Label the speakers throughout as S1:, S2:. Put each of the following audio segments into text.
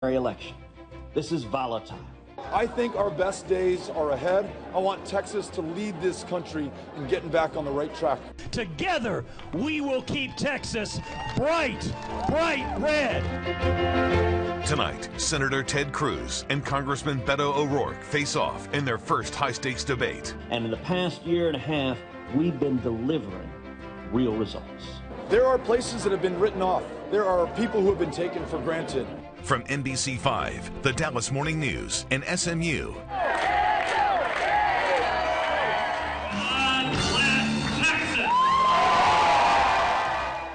S1: election. This is volatile.
S2: I think our best days are ahead. I want Texas to lead this country in getting back on the right track.
S3: Together, we will keep Texas bright, bright red.
S4: Tonight, Senator Ted Cruz and Congressman Beto O'Rourke face off in their first high-stakes debate.
S1: And in the past year and a half, we've been delivering real results.
S2: There are places that have been written off. There are people who have been taken for granted.
S4: From NBC5, the Dallas Morning News, and SMU.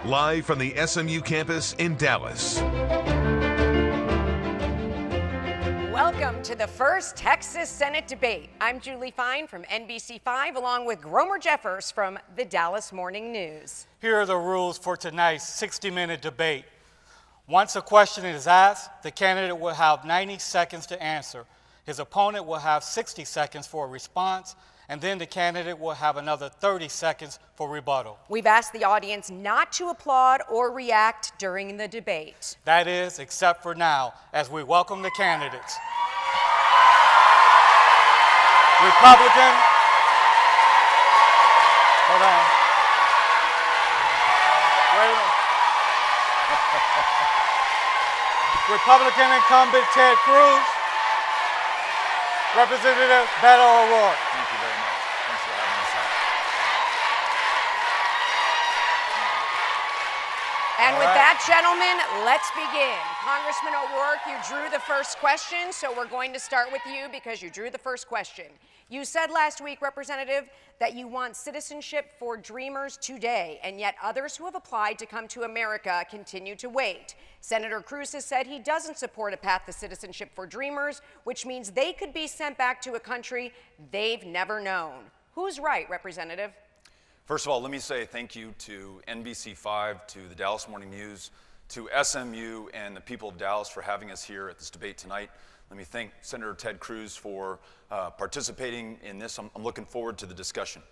S4: Live from the SMU campus in Dallas.
S5: Welcome to the first Texas Senate debate. I'm Julie Fine from NBC5, along with Gromer Jeffers from the Dallas Morning News.
S6: Here are the rules for tonight's 60-minute debate. Once a question is asked, the candidate will have 90 seconds to answer. His opponent will have 60 seconds for a response, and then the candidate will have another 30 seconds for rebuttal. We've asked the audience not to applaud or react during the debate. That is, except for now, as we welcome the candidates. Republican. Hold on. Wait a minute. Republican incumbent Ted Cruz. Representative Beto O'Rourke.
S7: Thank you very much. Thanks for having us out.
S5: And with that, gentlemen, let's begin. Congressman O'Rourke, you drew the first question, so we're going to start with you because you drew the first question. You said last week, Representative, that you want citizenship for dreamers today, and yet others who have applied to come to America continue to wait. Senator Cruz has said he doesn't support a path to citizenship for dreamers, which means they could be sent back to a country they've never known. Who's right, Representative?
S7: First of all, let me say thank you to NBC5, to the Dallas Morning News, to SMU, and the people of Dallas for having us here at this debate tonight. Let me thank Senator Ted Cruz for participating in this. I'm looking forward to the discussion.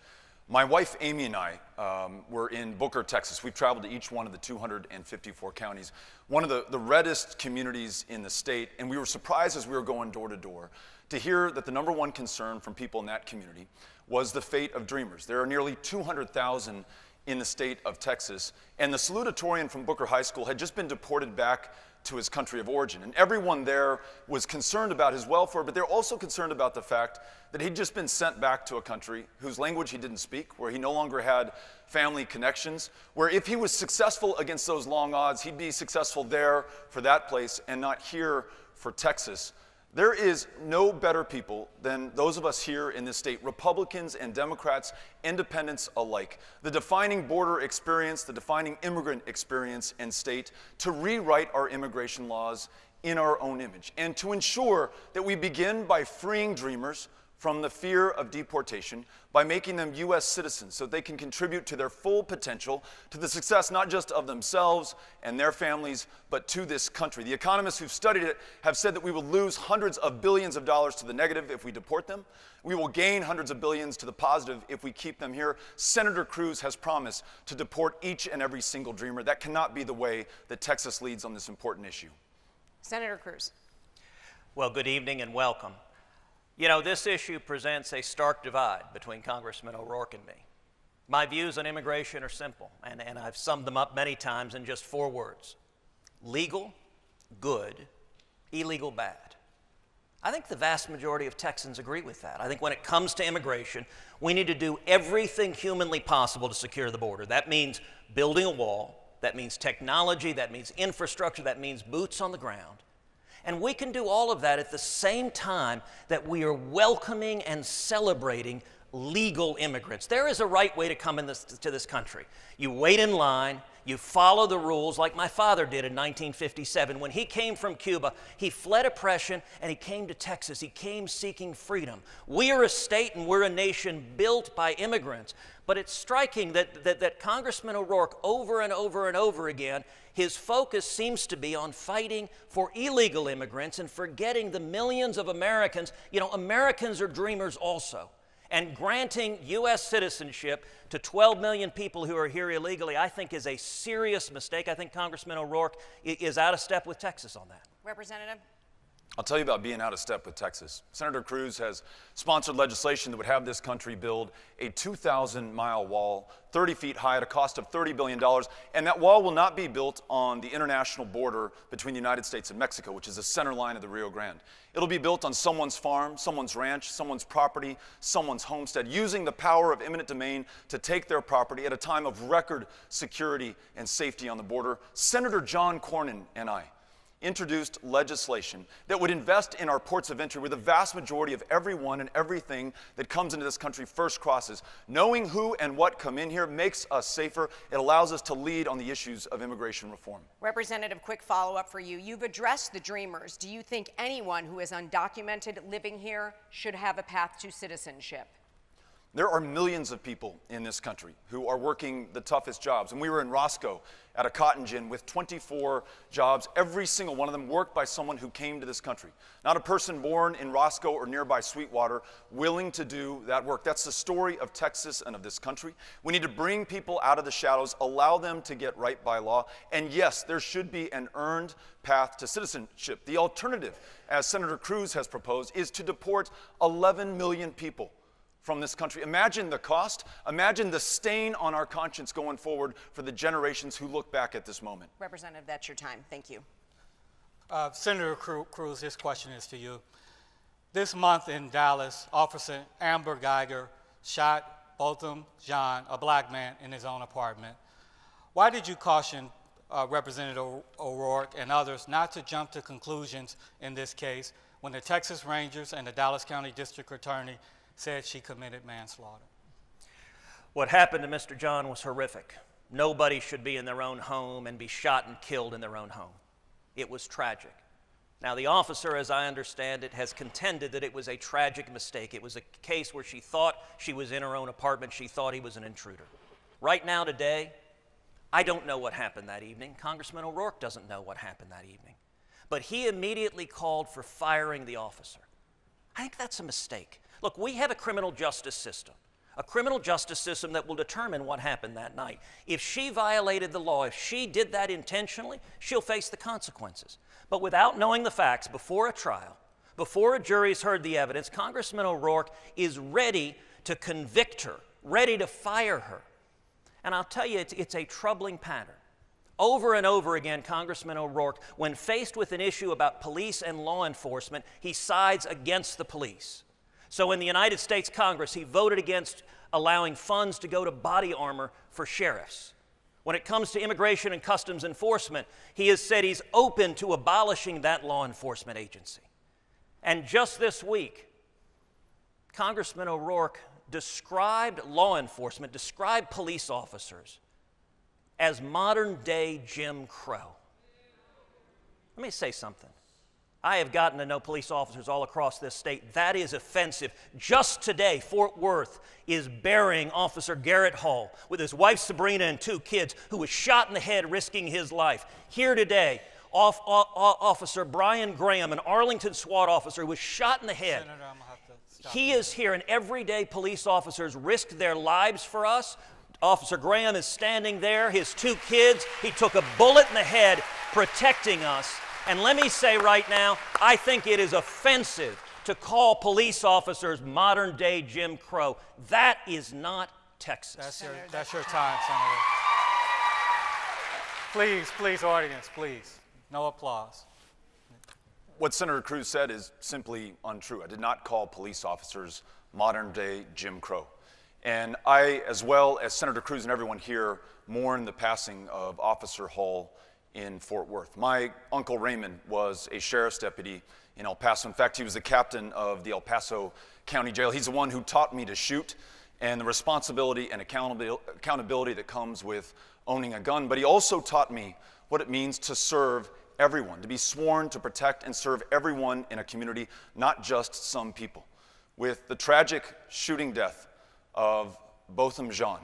S7: My wife, Amy, and I were in Booker, Texas. We've traveled to each one of the 254 counties, one of the reddest communities in the state, and we were surprised as we were going door to door to hear that the number one concern from people in that community was the fate of dreamers. There are nearly 200,000 in the state of Texas, and the salutatorian from Booker High School had just been deported back to his country of origin. And everyone there was concerned about his welfare, but they're also concerned about the fact that he'd just been sent back to a country whose language he didn't speak, where he no longer had family connections, where if he was successful against those long odds, he'd be successful there for that place and not here for Texas. There is no better people than those of us here in this state, Republicans and Democrats, independents alike, the defining border experience, the defining immigrant experience in state, to rewrite our immigration laws in our own image and to ensure that we begin by freeing dreamers from the fear of deportation by making them U.S. citizens so they can contribute to their full potential, to the success not just of themselves and their families, but to this country. The economists who've studied it have said that we will lose hundreds of billions of dollars to the negative if we deport them. We will gain hundreds of billions to the positive if we keep them here. Senator Cruz has promised to deport each and every single dreamer. That cannot be the way that Texas leads on this important issue.
S5: Senator Cruz.
S8: Well, good evening and welcome. You know, this issue presents a stark divide between Congressman O'Rourke and me. My views on immigration are simple, and I've summed them up many times in just 4 words. Legal, good, illegal, bad. I think the vast majority of Texans agree with that. I think when it comes to immigration, we need to do everything humanly possible to secure the border. That means building a wall, that means technology, that means infrastructure, that means boots on the ground. And we can do all of that at the same time that we are welcoming and celebrating legal immigrants. There is a right way to come to this country. You wait in line, you follow the rules like my father did in 1957. When he came from Cuba, he fled oppression and he came to Texas. He came seeking freedom. We are a state and we're a nation built by immigrants. But it's striking that Congressman O'Rourke over and over and over again, his focus seems to be on fighting for illegal immigrants and forgetting the millions of Americans. You know, Americans are dreamers also. And granting U.S. citizenship to 12 million people who are here illegally, I think is a serious mistake. I think Congressman O'Rourke is out of step with Texas on that.
S5: Representative?
S7: I'll tell you about being out of step with Texas. Senator Cruz has sponsored legislation that would have this country build a 2,000-mile wall, 30 feet high at a cost of $30 billion. And that wall will not be built on the international border between the United States and Mexico, which is the center line of the Rio Grande. It'll be built on someone's farm, someone's ranch, someone's property, someone's homestead, using the power of eminent domain to take their property at a time of record security and safety on the border. Senator John Cornyn and I introduced legislation that would invest in our ports of entry where the vast majority of everyone and everything that comes into this country first crosses. Knowing who and what come in here makes us safer. It allows us to lead on the issues of immigration reform.
S5: Representative, quick follow-up for you. You've addressed the dreamers. Do you think anyone who is undocumented living here should have a path to citizenship?
S7: There are millions of people in this country who are working the toughest jobs. And we were in Roscoe at a cotton gin with 24 jobs. Every single one of them worked by someone who came to this country. Not a person born in Roscoe or nearby Sweetwater willing to do that work. That's the story of Texas and of this country. We need to bring people out of the shadows, allow them to get right by law. And yes, there should be an earned path to citizenship. The alternative, as Senator Cruz has proposed, is to deport 11 million people from this country. Imagine the cost. Imagine the stain on our conscience going forward for the generations who look back at this moment.
S5: Representative, that's your time. Thank you.
S6: Senator Cruz, this question is to you. This month in Dallas, Officer Amber Geiger shot Botham Jean, a black man, in his own apartment. Why did you caution Representative O'Rourke and others not to jump to conclusions in this case when the Texas Rangers and the Dallas County District Attorney said she committed manslaughter?
S8: What happened to Mr. John was horrific. Nobody should be in their own home and be shot and killed in their own home. It was tragic. Now, the officer, as I understand it, has contended that it was a tragic mistake. It was a case where she thought she was in her own apartment. She thought he was an intruder. Right now, today, I don't know what happened that evening. Congressman O'Rourke doesn't know what happened that evening. But he immediately called for firing the officer. I think that's a mistake. Look, we have a criminal justice system that will determine what happened that night. If she violated the law, if she did that intentionally, she'll face the consequences. But without knowing the facts before a trial, before a jury's heard the evidence, Congressman O'Rourke is ready to convict her, ready to fire her. And I'll tell you, it's a troubling pattern. Over and over again, Congressman O'Rourke, when faced with an issue about police and law enforcement, he sides against the police. So in the United States Congress, he voted against allowing funds to go to body armor for sheriffs. When it comes to immigration and customs enforcement, he has said he's open to abolishing that law enforcement agency. And just this week, Congressman O'Rourke described law enforcement, described police officers as modern-day Jim Crow. Let me say something. I have gotten to know police officers all across this state. That is offensive. Just today, Fort Worth is burying Officer Garrett Hall with his wife Sabrina and 2 kids who was shot in the head risking his life. Here today, Officer Brian Graham, an Arlington SWAT officer who was shot in the head.
S6: Senator, I'm gonna have to stop.
S8: He is here, and every day police officers risk their lives for us. Officer Graham is standing there, his 2 kids. He took a bullet in the head protecting us. And let me say right now, I think it is offensive to call police officers modern-day Jim Crow. That is not Texas.
S6: That's your time, Senator. Please, audience, please. No applause.
S7: What Senator Cruz said is simply untrue. I did not call police officers modern-day Jim Crow. And I, as well as Senator Cruz and everyone here, mourn the passing of Officer Hall in Fort Worth. My uncle Raymond was a sheriff's deputy in El Paso. In fact, he was the captain of the El Paso County Jail. He's the one who taught me to shoot and the responsibility and accountability that comes with owning a gun. But he also taught me what it means to serve everyone, to be sworn to protect and serve everyone in a community, not just some people. With the tragic shooting death of Botham Jean,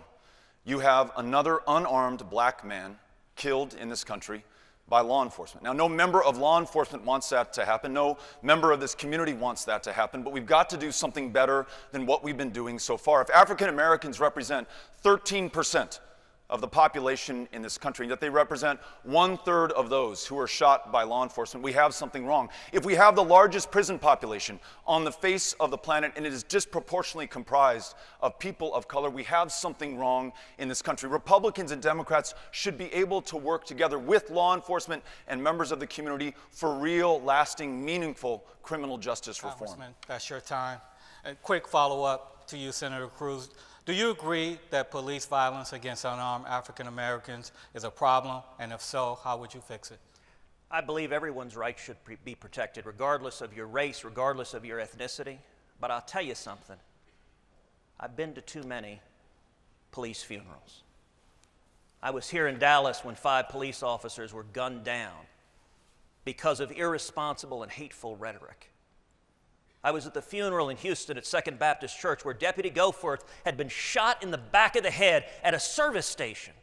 S7: you have another unarmed black man killed in this country by law enforcement. Now, no member of law enforcement wants that to happen. No member of this community wants that to happen, but we've got to do something better than what we've been doing so far. If African Americans represent 13% of the population in this country, that they represent 1/3 of those who are shot by law enforcement, we have something wrong. If we have the largest prison population on the face of the planet and it is disproportionately comprised of people of color, we have something wrong in this country. Republicans and Democrats should be able to work together with law enforcement and members of the community for real, lasting, meaningful criminal justice reform.
S6: Congressman, that's your time. A quick follow-up to you, Senator Cruz. Do you agree that police violence against unarmed African Americans is a problem? And if so, how would you fix it?
S8: I believe everyone's rights should be protected, regardless of your race, regardless of your ethnicity. But I'll tell you something. I've been to too many police funerals. I was here in Dallas when 5 police officers were gunned down because of irresponsible and hateful rhetoric. I was at the funeral in Houston at Second Baptist Church where Deputy Goforth had been shot in the back of the head at a service station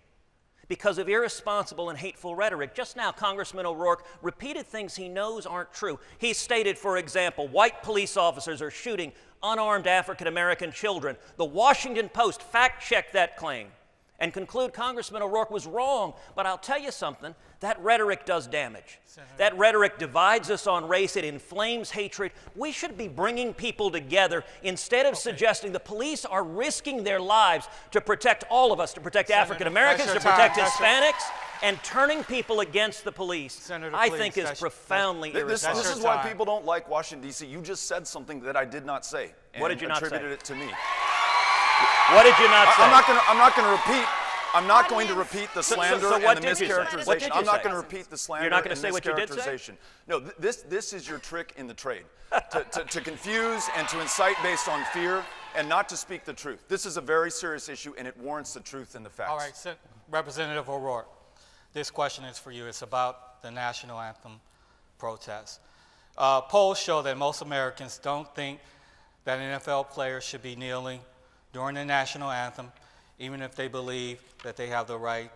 S8: because of irresponsible and hateful rhetoric. Just now, Congressman O'Rourke repeated things he knows aren't true. He stated, for example, white police officers are shooting unarmed African American children. The Washington Post fact-checked that claim and conclude Congressman O'Rourke was wrong. But I'll tell you something, that rhetoric does damage. Senator. That rhetoric divides us on race. It inflames hatred. We should be bringing people together instead of suggesting the police are risking their lives to protect all of us, to protect African Americans, to protect Hispanics, and turning people against the police, Senator, I think is profoundly irresponsible.
S7: This is why people don't like Washington, D.C. You just said something that I did not say.
S8: What did you not say?
S7: Attributed it to me.
S8: What did you not say?
S7: I'm not going to repeat the slander and the mischaracterization. I'm not going to repeat the slander and the mischaracterization. No, this is your trick in the trade, to confuse and to incite based on fear and not to speak the truth. This is a very serious issue, and it warrants the truth and the facts.
S6: All right, Representative O'Rourke, this question is for you. It's about the national anthem protest. Polls show that most Americans don't think that NFL players should be kneeling during the national anthem, even if they believe that they have the right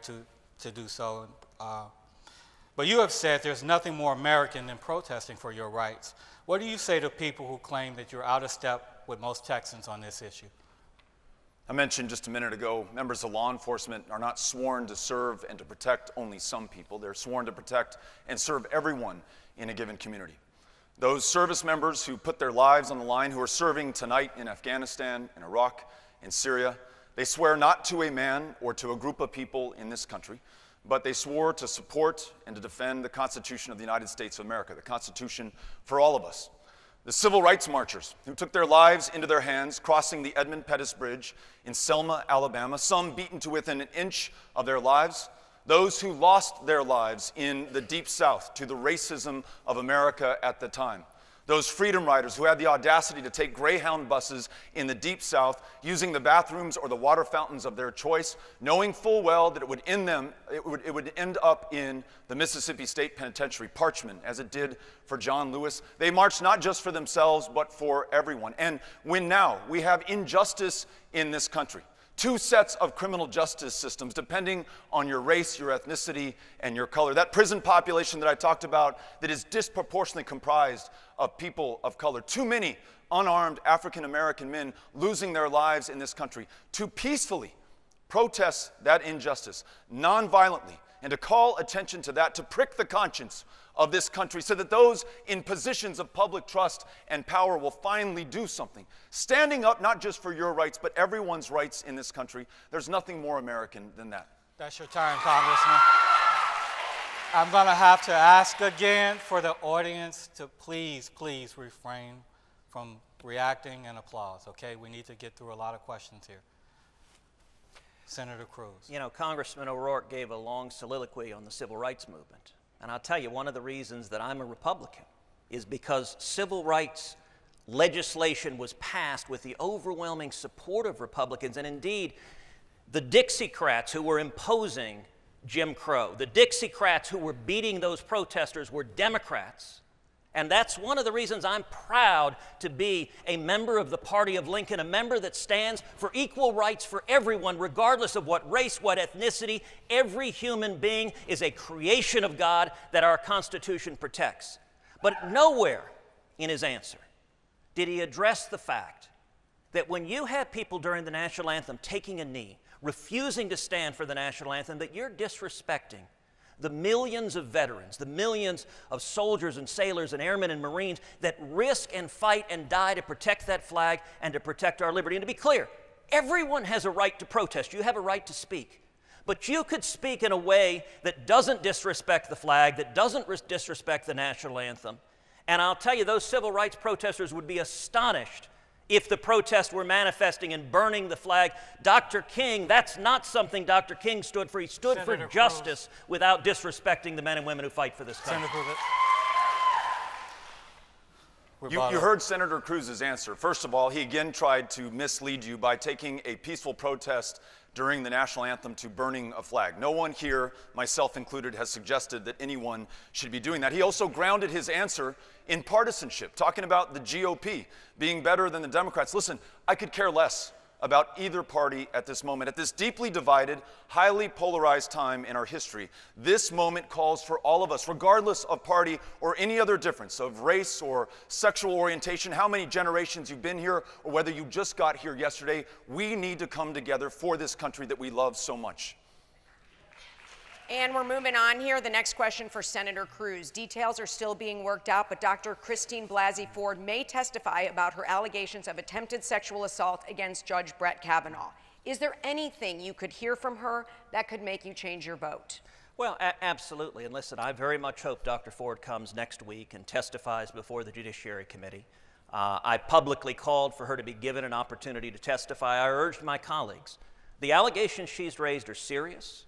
S6: to do so. But you have said there's nothing more American than protesting for your rights. What do you say to people who claim that you're out of step with most Texans on this issue?
S7: I mentioned just a minute ago, members of law enforcement are not sworn to serve and to protect only some people. They're sworn to protect and serve everyone in a given community. Those service members who put their lives on the line, who are serving tonight in Afghanistan, in Iraq, in Syria, they swear not to a man or to a group of people in this country, but they swore to support and to defend the Constitution of the United States of America, the Constitution for all of us. The civil rights marchers who took their lives into their hands crossing the Edmund Pettus Bridge in Selma, Alabama, some beaten to within an inch of their lives, those who lost their lives in the Deep South to the racism of America at the time. Those freedom riders who had the audacity to take Greyhound buses in the Deep South, using the bathrooms or the water fountains of their choice, knowing full well that it would end up in the Mississippi State Penitentiary, Parchman, as it did for John Lewis. They marched not just for themselves, but for everyone. And when now we have injustice in this country, 2 sets of criminal justice systems depending on your race, your ethnicity, and your color. That prison population that I talked about that is disproportionately comprised of people of color. Too many unarmed African American men losing their lives in this country. To peacefully protest that injustice, nonviolently, and to call attention to that, to prick the conscience of this country so that those in positions of public trust and power will finally do something. Standing up not just for your rights, but everyone's rights in this country. There's nothing more American than that.
S6: That's your time, Congressman. I'm going to have to ask again for the audience to please refrain from reacting and applause, okay? We need to get through a lot of questions here. Senator Cruz.
S8: You know, Congressman O'Rourke gave a long soliloquy on the civil rights movement. And I'll tell you, one of the reasons that I'm a Republican is because civil rights legislation was passed with the overwhelming support of Republicans, and indeed, the Dixiecrats who were imposing Jim Crow, the Dixiecrats who were beating those protesters were Democrats. And that's one of the reasons I'm proud to be a member of the Party of Lincoln, a member that stands for equal rights for everyone, regardless of what race, what ethnicity. Every human being is a creation of God that our Constitution protects. But nowhere in his answer did he address the fact that when you have people during the national anthem taking a knee, refusing to stand for the national anthem, that you're disrespecting the millions of veterans, the millions of soldiers and sailors and airmen and Marines that risk and fight and die to protect that flag and to protect our liberty. And to be clear, everyone has a right to protest. You have a right to speak. But you could speak in a way that doesn't disrespect the flag, that doesn't disrespect the national anthem. And I'll tell you, those civil rights protesters would be astonished if the protest were manifesting and burning the flag. Dr. King, that's not something Dr. King stood for. He stood for justice without disrespecting the men and women who fight for this country.
S7: You heard Senator Cruz's answer. First of all, he again tried to mislead you by taking a peaceful protest during the national anthem to burning a flag. No one here, myself included, has suggested that anyone should be doing that. He also grounded his answer in partisanship, talking about the GOP being better than the Democrats. Listen, I could care less about either party at this moment. At this deeply divided, highly polarized time in our history, this moment calls for all of us, regardless of party or any other difference of race or sexual orientation, how many generations you've been here, or whether you just got here yesterday. We need to come together for this country that we love so much.
S5: And we're moving on here. The next question for Senator Cruz. Details are still being worked out, but Dr. Christine Blasey Ford may testify about her allegations of attempted sexual assault against Judge Brett Kavanaugh. Is there anything you could hear from her that could make you change your vote?
S8: Well, absolutely. And listen, I very much hope Dr. Ford comes next week and testifies before the Judiciary Committee. I publicly called for her to be given an opportunity to testify. I urged my colleagues. The allegations she's raised are serious,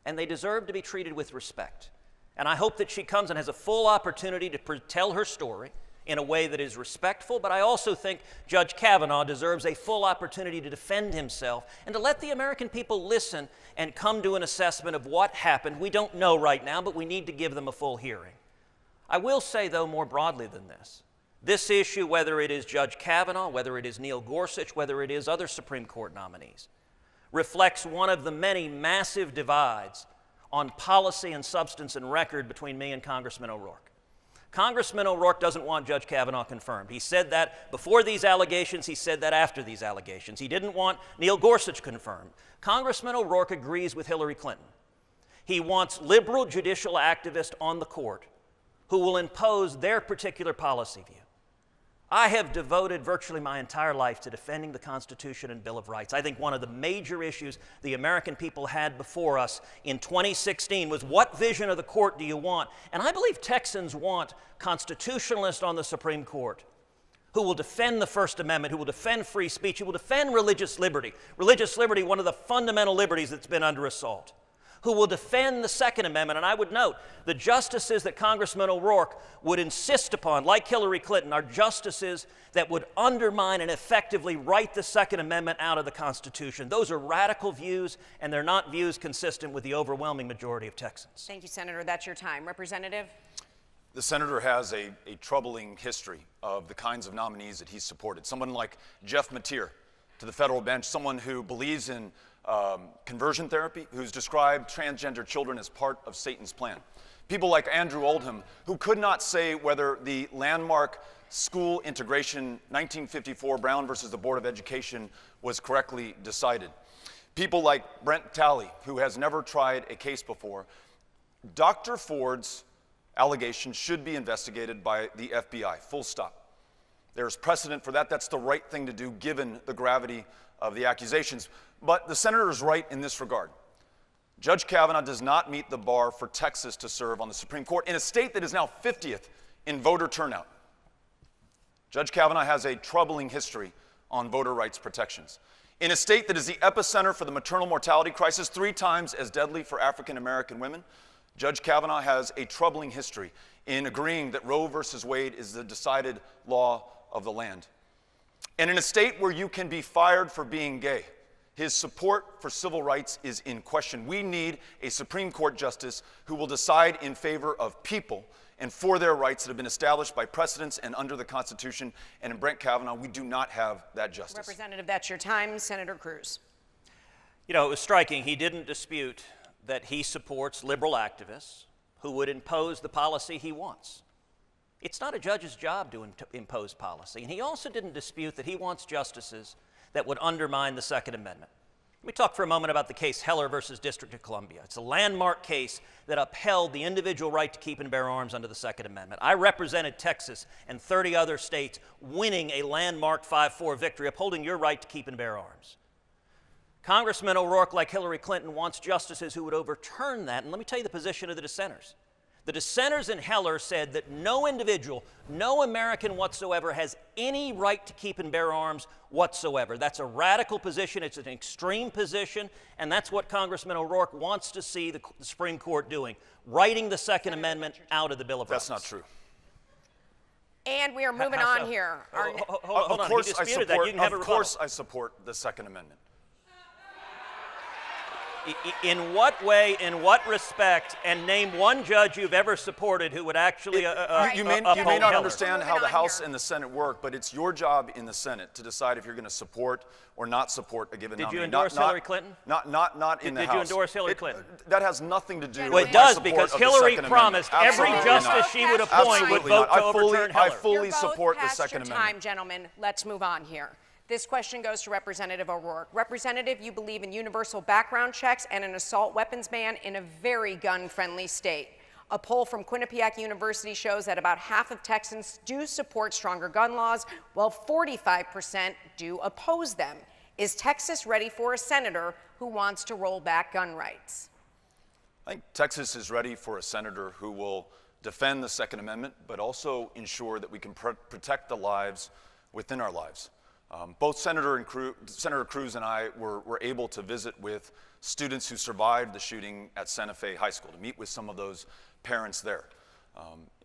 S8: and they deserve to be treated with respect. And I hope that she comes and has a full opportunity to tell her story in a way that is respectful, but I also think Judge Kavanaugh deserves a full opportunity to defend himself and to let the American people listen and come to an assessment of what happened. We don't know right now, but we need to give them a full hearing. I will say, though, more broadly than this issue, whether it is Judge Kavanaugh, whether it is Neil Gorsuch, whether it is other Supreme Court nominees, reflects one of the many massive divides on policy and substance and record between me and Congressman O'Rourke. Congressman O'Rourke doesn't want Judge Kavanaugh confirmed. He said that before these allegations. He said that after these allegations. He didn't want Neil Gorsuch confirmed. Congressman O'Rourke agrees with Hillary Clinton. He wants liberal judicial activists on the court who will impose their particular policy view. I have devoted virtually my entire life to defending the Constitution and Bill of Rights. I think one of the major issues the American people had before us in 2016 was, what vision of the court do you want? And I believe Texans want constitutionalists on the Supreme Court who will defend the First Amendment, who will defend free speech, who will defend religious liberty. Religious liberty, one of the fundamental liberties that's been under assault. Who will defend the Second Amendment. And I would note, the justices that Congressman O'Rourke would insist upon, like Hillary Clinton, are justices that would undermine and effectively write the Second Amendment out of the Constitution. Those are radical views, and they're not views consistent with the overwhelming majority of Texans.
S5: Thank you, Senator. That's your time. Representative?
S7: The senator has a troubling history of the kinds of nominees that he's supported. Someone like Jeff Mateer to the federal bench, someone who believes in conversion therapy, who's described transgender children as part of Satan's plan. People like Andrew Oldham, who could not say whether the landmark school integration 1954 Brown versus the Board of Education was correctly decided. People like Brent Talley, who has never tried a case before. Dr. Ford's allegations should be investigated by the FBI, full stop. There's precedent for that. That's the right thing to do given the gravity of the accusations. But the senator is right in this regard. Judge Kavanaugh does not meet the bar for Texas to serve on the Supreme Court in a state that is now 50th in voter turnout. Judge Kavanaugh has a troubling history on voter rights protections. In a state that is the epicenter for the maternal mortality crisis, 3 times as deadly for African American women, Judge Kavanaugh has a troubling history in agreeing that Roe versus Wade is the decided law of the land. And in a state where you can be fired for being gay, his support for civil rights is in question. We need a Supreme Court justice who will decide in favor of people and for their rights that have been established by precedents and under the Constitution. And in Brett Kavanaugh, we do not have that justice.
S5: Representative, that's your time. Senator Cruz.
S8: You know, it was striking. He didn't dispute that he supports liberal activists who would impose the policy he wants. It's not a judge's job to impose policy. And he also didn't dispute that he wants justices that would undermine the Second Amendment. Let me talk for a moment about the case Heller versus District of Columbia. It's a landmark case that upheld the individual right to keep and bear arms under the Second Amendment. I represented Texas and 30 other states winning a landmark 5-4 victory, upholding your right to keep and bear arms. Congressman O'Rourke, like Hillary Clinton, wants justices who would overturn that. And let me tell you the position of the dissenters. The dissenters in Heller said that no individual, no American whatsoever has any right to keep and bear arms whatsoever. That's a radical position. It's an extreme position. And that's what Congressman O'Rourke wants to see the Supreme Court doing, writing the Second Amendment out of the Bill of Rights.
S7: That's not true.
S5: And we are moving on here.
S8: Hold on. He disputed that. You can have a rebuttal.
S7: Of course I support the Second Amendment.
S8: In what way, in what respect, and name one judge you've ever supported who would actually
S7: you may not understand how the House and the Senate work, but it's your job in the Senate to decide if you're going to support or not support a given nominee.
S8: Did you endorse Hillary Clinton?
S7: Not in the House.
S8: Did you endorse Hillary Clinton?
S7: That has nothing to do with
S8: Well, it does, because Hillary promised every justice she would appoint would vote to overturn Heller.
S7: I fully support the Second Amendment.
S5: Time, gentlemen. Let's move on here. This question goes to Representative O'Rourke. Representative, you believe in universal background checks and an assault weapons ban in a very gun-friendly state. A poll from Quinnipiac University shows that about half of Texans do support stronger gun laws, while 45% do oppose them. Is Texas ready for a senator who wants to roll back gun rights?
S7: I think Texas is ready for a senator who will defend the Second Amendment, but also ensure that we can protect the lives within our lives. Both Senator Cruz and I were able to visit with students who survived the shooting at Santa Fe High School, to meet with some of those parents there.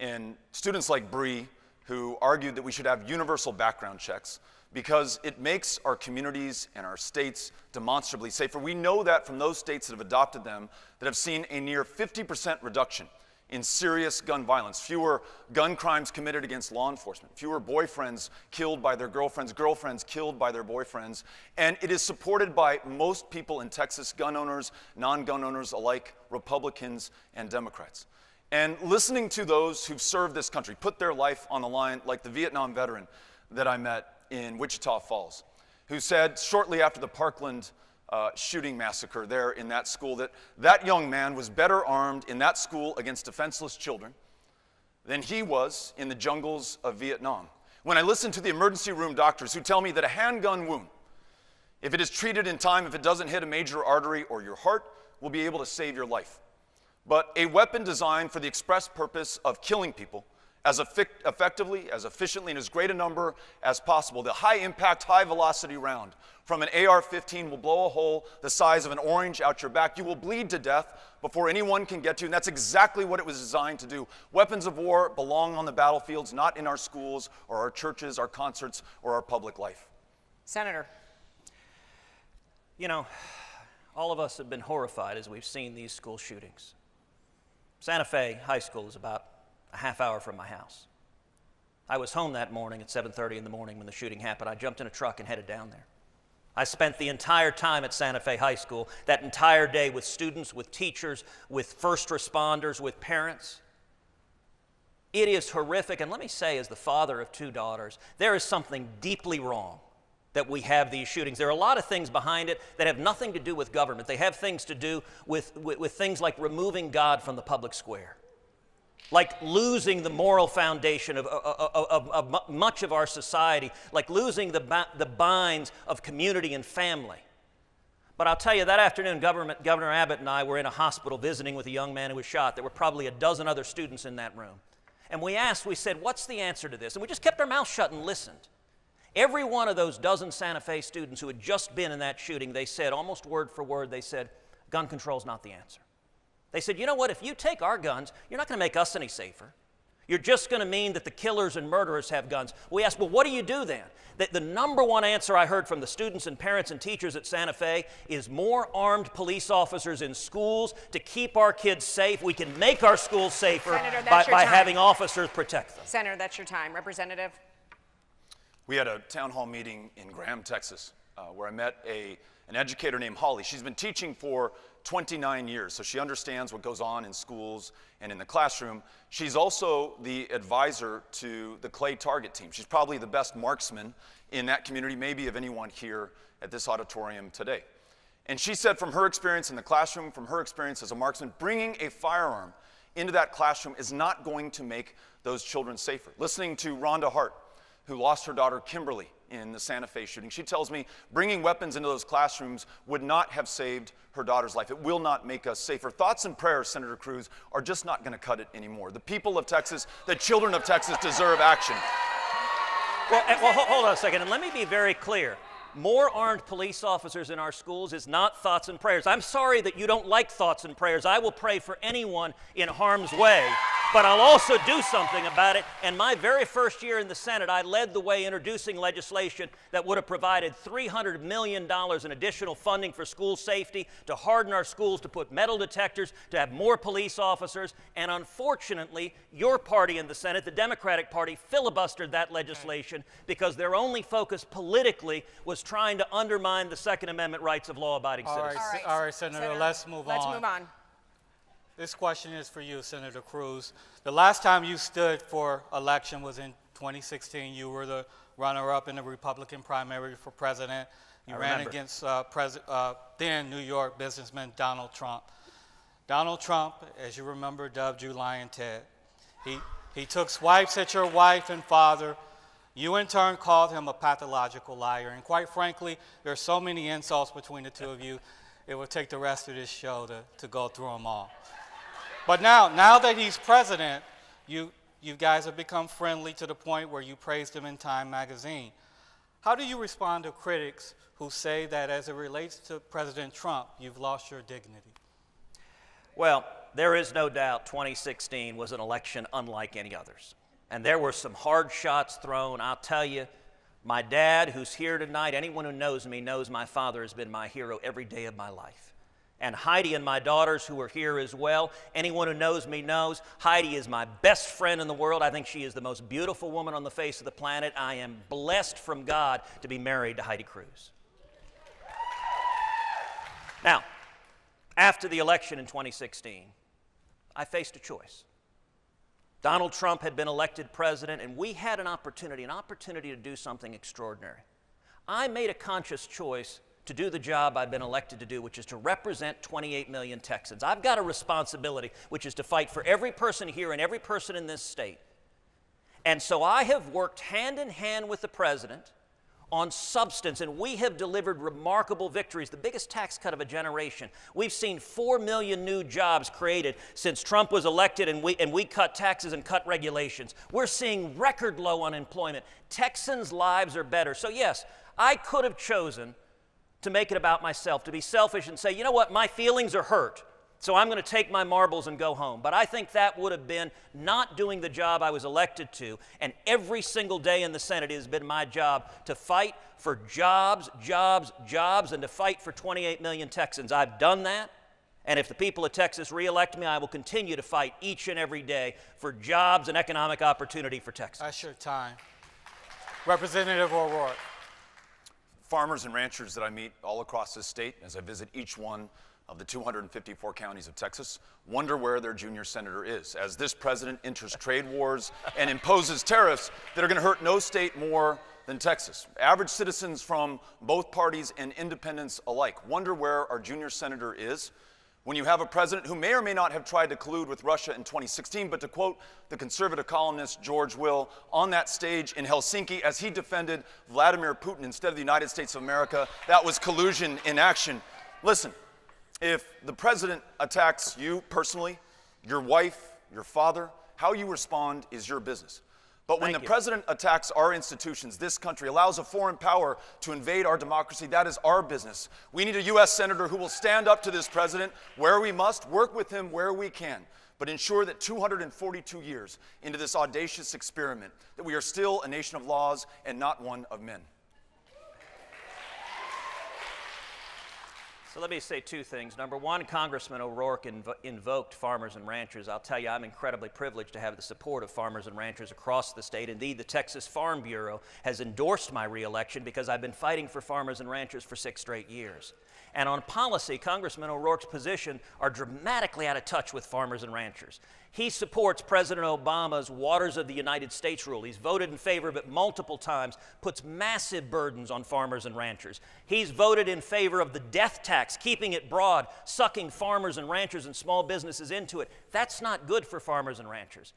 S7: And students like Bree, who argued that we should have universal background checks because it makes our communities and our states demonstrably safer. We know that from those states that have adopted them that have seen a near 50% reduction in serious gun violence, fewer gun crimes committed against law enforcement, fewer boyfriends killed by their girlfriends, girlfriends killed by their boyfriends, and it is supported by most people in Texas, gun owners, non-gun owners alike, Republicans and Democrats. And listening to those who've served this country, put their life on the line, like the Vietnam veteran that I met in Wichita Falls, who said shortly after the Parkland shooting massacre there in that school that young man was better armed in that school against defenseless children than he was in the jungles of Vietnam. When I listen to the emergency room doctors who tell me that a handgun wound, if it is treated in time, if it doesn't hit a major artery or your heart, will be able to save your life. But a weapon designed for the express purpose of killing people as effectively, as efficiently, and as great a number as possible. The high-impact, high-velocity round from an AR-15 will blow a hole the size of an orange out your back. You will bleed to death before anyone can get to you, and that's exactly what it was designed to do. Weapons of war belong on the battlefields, not in our schools or our churches, our concerts, or our public life.
S5: Senator.
S8: You know, all of us have been horrified as we've seen these school shootings. Santa Fe High School is about a half hour from my house. I was home that morning at 7:30 in the morning when the shooting happened. I jumped in a truck and headed down there. I spent the entire time at Santa Fe High School, that entire day, with students, with teachers, with first responders, with parents. It is horrific, and let me say, as the father of 2 daughters, there is something deeply wrong that we have these shootings. There are a lot of things behind it that have nothing to do with government. They have things to do with things like removing God from the public square, like losing the moral foundation of much of our society, like losing the binds of community and family. But I'll tell you, that afternoon, Governor Abbott and I were in a hospital visiting with a young man who was shot. There were probably a dozen other students in that room. And we said, what's the answer to this? And we just kept our mouths shut and listened. Every one of those dozen Santa Fe students who had just been in that shooting, they said, almost word for word, they said, gun control's not the answer. They said, you know what, if you take our guns, you're not going to make us any safer. You're just going to mean that the killers and murderers have guns. We asked, well, what do you do then? The number one answer I heard from the students and parents and teachers at Santa Fe is more armed police officers in schools to keep our kids safe. We can make our schools safer by having officers protect them.
S5: Senator, that's your time. Representative?
S7: We had a town hall meeting in Graham, Texas, where I met an educator named Holly. She's been teaching for 29 years, so she understands what goes on in schools and in the classroom. She's also the advisor to the Clay Target team. She's probably the best marksman in that community, maybe of anyone here at this auditorium today. And she said from her experience in the classroom, from her experience as a marksman, bringing a firearm into that classroom is not going to make those children safer. Listening to Rhonda Hart, who lost her daughter Kimberly in the Santa Fe shooting, she tells me bringing weapons into those classrooms would not have saved her daughter's life. It will not make us safer. Thoughts and prayers, Senator Cruz, are just not going to cut it anymore. The people of Texas, the children of Texas deserve action.
S8: Well, hold on a second, and let me be very clear. More armed police officers in our schools is not thoughts and prayers. I'm sorry that you don't like thoughts and prayers. I will pray for anyone in harm's way, but I'll also do something about it. And my very first year in the Senate, I led the way introducing legislation that would have provided $300 million in additional funding for school safety, to harden our schools, to put metal detectors, to have more police officers. And unfortunately, your party in the Senate, the Democratic Party, filibustered that legislation because their only focus politically was trying to undermine the Second Amendment rights of law-abiding citizens.
S6: All right, Senator, let's move on.
S5: Let's move on.
S6: This question is for you, Senator Cruz. The last time you stood for election was in 2016. You were the runner-up in the Republican primary for president. You ran against then New York businessman Donald Trump. Donald Trump, as you remember, dubbed you Lion Ted. He took swipes at your wife and father. You, in turn, called him a pathological liar. And quite frankly, there are so many insults between the two of you, it would take the rest of this show to go through them all. But now that he's president, you guys have become friendly to the point where you praised him in Time magazine. How do you respond to critics who say that as it relates to President Trump, you've lost your dignity?
S8: Well, there is no doubt 2016 was an election unlike any others. And there were some hard shots thrown. I'll tell you, my dad, who's here tonight, anyone who knows me knows my father has been my hero every day of my life. And Heidi and my daughters, who are here as well, anyone who knows me knows Heidi is my best friend in the world. I think she is the most beautiful woman on the face of the planet. I am blessed from God to be married to Heidi Cruz. Now, after the election in 2016, I faced a choice. Donald Trump had been elected president, and we had an opportunity to do something extraordinary. I made a conscious choice to do the job I've been elected to do, which is to represent 28 million Texans. I've got a responsibility, which is to fight for every person here and every person in this state. And so I have worked hand in hand with the president on substance, and we have delivered remarkable victories, the biggest tax cut of a generation. We've seen 4 million new jobs created since Trump was elected, and we cut taxes and cut regulations. We're seeing record low unemployment. Texans' lives are better. So yes, I could have chosen to make it about myself, to be selfish and say, you know what, my feelings are hurt, so I'm going to take my marbles and go home. But I think that would have been not doing the job I was elected to. And every single day in the Senate, it has been my job to fight for jobs, jobs, jobs, and to fight for 28 million Texans. I've done that. And if the people of Texas re-elect me, I will continue to fight each and every day for jobs and economic opportunity for Texas.
S6: That's your time. Representative O'Rourke.
S7: Farmers and ranchers that I meet all across this state as I visit each one of the 254 counties of Texas wonder where their junior senator is, as this president enters trade wars and imposes tariffs that are going to hurt no state more than Texas. Average citizens from both parties and independents alike wonder where our junior senator is when you have a president who may or may not have tried to collude with Russia in 2016, but to quote the conservative columnist George Will on that stage in Helsinki as he defended Vladimir Putin instead of the United States of America, that was collusion in action. Listen, if the president attacks you personally, your wife, your father, how you respond is your business. But when the president attacks our institutions, this country, allows a foreign power to invade our democracy, that is our business. We need a U.S. senator who will stand up to this president where we must, work with him where we can, but ensure that 242 years into this audacious experiment, that we are still a nation of laws and not one of men.
S8: So let me say two things. Number one, Congressman O'Rourke invoked farmers and ranchers. I'll tell you, I'm incredibly privileged to have the support of farmers and ranchers across the state. Indeed, the Texas Farm Bureau has endorsed my reelection because I've been fighting for farmers and ranchers for 6 straight years. And on policy, Congressman O'Rourke's position are dramatically out of touch with farmers and ranchers. He supports President Obama's Waters of the United States rule. He's voted in favor of it multiple times, puts massive burdens on farmers and ranchers. He's voted in favor of the death tax, keeping it broad, sucking farmers and ranchers and small businesses into it. That's not good for farmers and ranchers.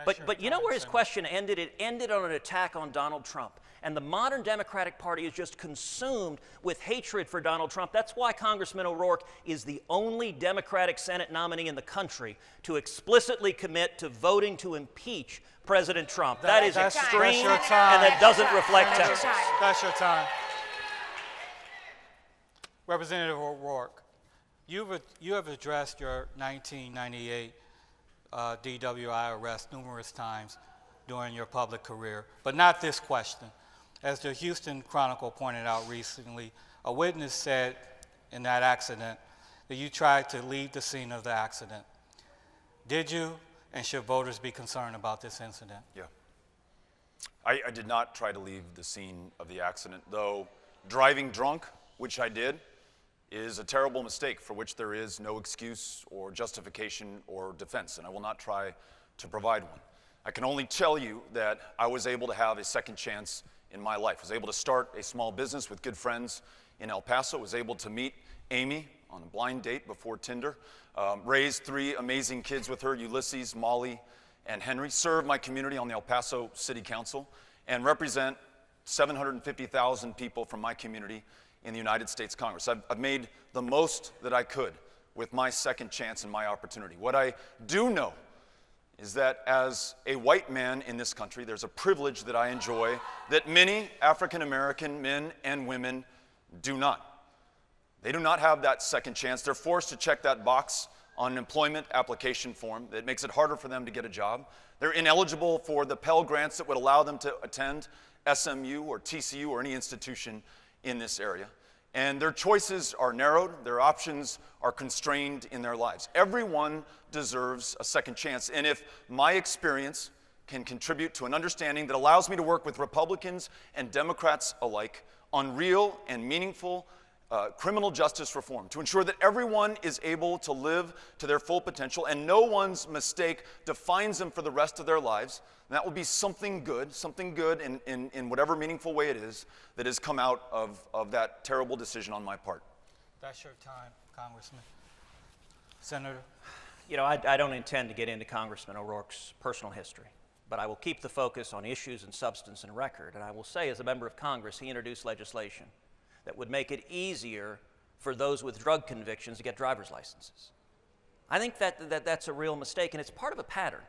S8: But you know where his question ended? It ended on an attack on Donald Trump. And the modern Democratic Party is just consumed with hatred for Donald Trump. That's why Congressman O'Rourke is the only Democratic Senate nominee in the country to explicitly commit to voting to impeach President Trump. That is extreme, and that doesn't reflect Texas.
S6: That's your time. Representative O'Rourke, you have addressed your 1998 DWI arrest numerous times during your public career, but not this question. As the Houston Chronicle pointed out recently, a witness said in that accident that you tried to leave the scene of the accident. Did you, and should voters be concerned about this incident?
S7: Yeah. I did not try to leave the scene of the accident, though driving drunk, which I did, is a terrible mistake for which there is no excuse or justification or defense, and I will not try to provide one. I can only tell you that I was able to have a second chance in my life. I was able to start a small business with good friends in El Paso, was able to meet Amy on a blind date before Tinder, raised 3 amazing kids with her, Ulysses, Molly, and Henry, serve my community on the El Paso City Council, and represent 750,000 people from my community in the United States Congress. I've made the most that I could with my second chance and my opportunity. What I do know is that as a white man in this country, there's a privilege that I enjoy that many African American men and women do not. They do not have that second chance. They're forced to check that box on an employment application form that makes it harder for them to get a job. They're ineligible for the Pell Grants that would allow them to attend SMU or TCU or any institution in this area. And their choices are narrowed, their options are constrained in their lives. Everyone deserves a second chance. And if my experience can contribute to an understanding that allows me to work with Republicans and Democrats alike on real and meaningful criminal justice reform, to ensure that everyone is able to live to their full potential and no one's mistake defines them for the rest of their lives, and that will be something good in whatever meaningful way it is that has come out of that terrible decision on my part.
S6: That's your time, Congressman. Senator?
S8: You know, I don't intend to get into Congressman O'Rourke's personal history, but I will keep the focus on issues and substance and record. And I will say, as a member of Congress, he introduced legislation that would make it easier for those with drug convictions to get driver's licenses. I think that's a real mistake, and it's part of a pattern.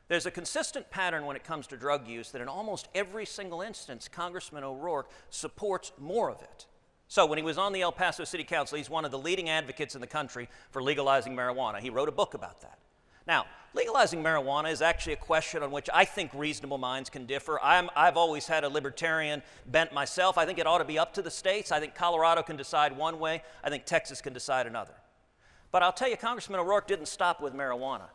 S8: There's a consistent pattern when it comes to drug use that in almost every single instance, Congressman O'Rourke supports more of it. So when he was on the El Paso City Council, he's one of the leading advocates in the country for legalizing marijuana. He wrote a book about that. Now, legalizing marijuana is actually a question on which I think reasonable minds can differ. I've always had a libertarian bent myself. I think it ought to be up to the states. I think Colorado can decide one way. I think Texas can decide another. But I'll tell you, Congressman O'Rourke didn't stop with marijuana.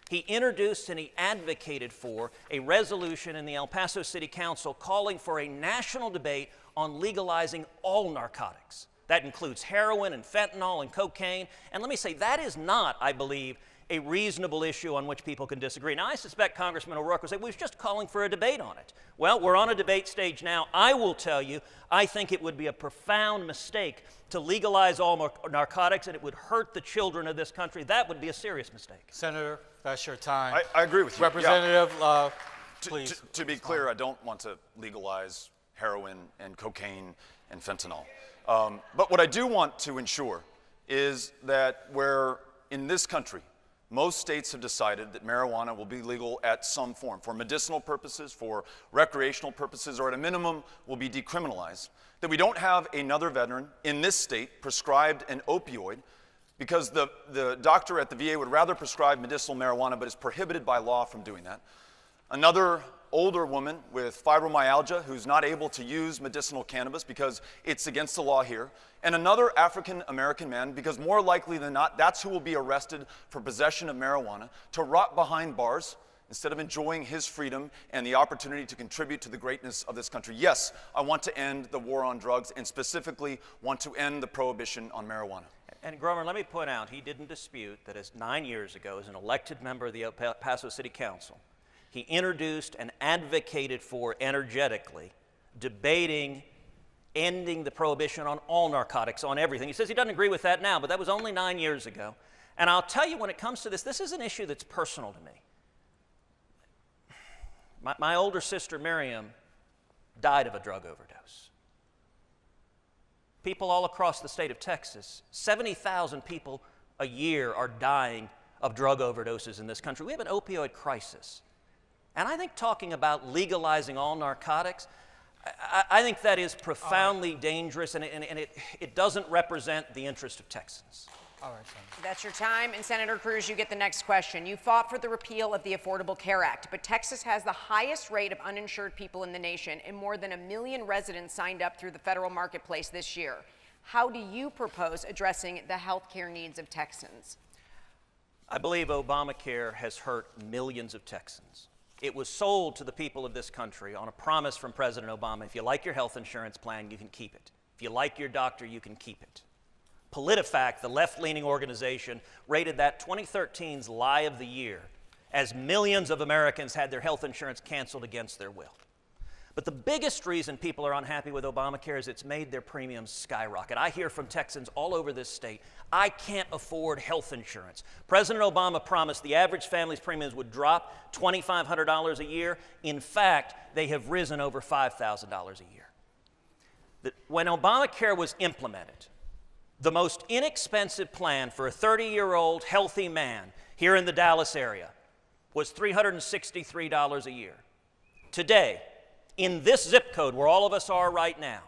S8: He introduced and he advocated for a resolution in the El Paso City Council calling for a national debate on legalizing all narcotics. That includes heroin and fentanyl and cocaine. And let me say, that is not, I believe, a reasonable issue on which people can disagree. Now, I suspect Congressman O'Rourke will say, we're just calling for a debate on it. Well, we're on a debate stage now. I will tell you, I think it would be a profound mistake to legalize all narcotics, and it would hurt the children of this country. That would be a serious mistake.
S6: Senator, that's your time.
S7: I agree with you.
S6: Representative,
S7: yeah.
S6: Please.
S7: To be clear, I don't want to legalize heroin and cocaine and fentanyl. But what I do want to ensure is that where in this country, most states have decided that marijuana will be legal at some form, for medicinal purposes, for recreational purposes, or at a minimum will be decriminalized, that we don't have another veteran in this state prescribed an opioid because the doctor at the VA would rather prescribe medicinal marijuana but is prohibited by law from doing that. Another older woman with fibromyalgia who's not able to use medicinal cannabis because it's against the law here, and another African American man, because more likely than not, that's who will be arrested for possession of marijuana, to rot behind bars instead of enjoying his freedom and the opportunity to contribute to the greatness of this country. Yes, I want to end the war on drugs and specifically want to end the prohibition on marijuana.
S8: And Grover, let me point out, he didn't dispute that as 9 years ago, as an elected member of the El Paso City Council, he introduced and advocated for energetically debating ending the prohibition on all narcotics, on everything. He says he doesn't agree with that now, but that was only 9 years ago. And I'll tell you, when it comes to this, this is an issue that's personal to me. My older sister, Miriam, died of a drug overdose. People all across the state of Texas, 70,000 people a year are dying of drug overdoses in this country. We have an opioid crisis. And I think talking about legalizing all narcotics, I think that is profoundly dangerous, and it doesn't represent the interest of Texans.
S6: All right, Senator.
S5: That's your time. And Senator Cruz, you get the next question. You fought for the repeal of the Affordable Care Act, but Texas has the highest rate of uninsured people in the nation, and more than 1 million residents signed up through the federal marketplace this year. How do you propose addressing the health care needs of Texans?
S8: I believe Obamacare has hurt millions of Texans. It was sold to the people of this country on a promise from President Obama: if you like your health insurance plan, you can keep it. If you like your doctor, you can keep it. PolitiFact, the left-leaning organization, rated that 2013's lie of the year, as millions of Americans had their health insurance canceled against their will. But the biggest reason people are unhappy with Obamacare is it's made their premiums skyrocket. I hear from Texans all over this state, I can't afford health insurance. President Obama promised the average family's premiums would drop $2,500 a year. In fact, they have risen over $5,000 a year. When Obamacare was implemented, the most inexpensive plan for a 30-year-old healthy man here in the Dallas area was $363 a year. Today, in this zip code where all of us are right now,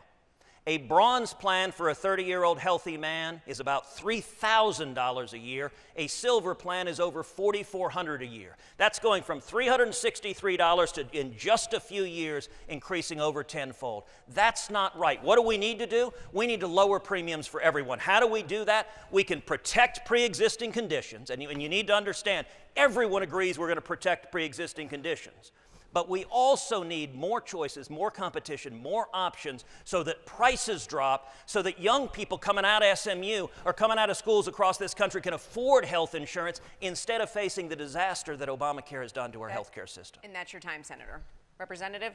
S8: a bronze plan for a 30-year-old healthy man is about $3,000 a year. A silver plan is over $4,400 a year. That's going from $363 to, in just a few years, increasing over tenfold. That's not right. What do we need to do? We need to lower premiums for everyone. How do we do that? We can protect pre-existing conditions, and you need to understand, everyone agrees we're going to protect pre-existing conditions. But we also need more choices, more competition, more options, so that prices drop, so that young people coming out of SMU or coming out of schools across this country can afford health insurance instead of facing the disaster that Obamacare has done to our health care system.
S5: And that's your time, Senator. Representative?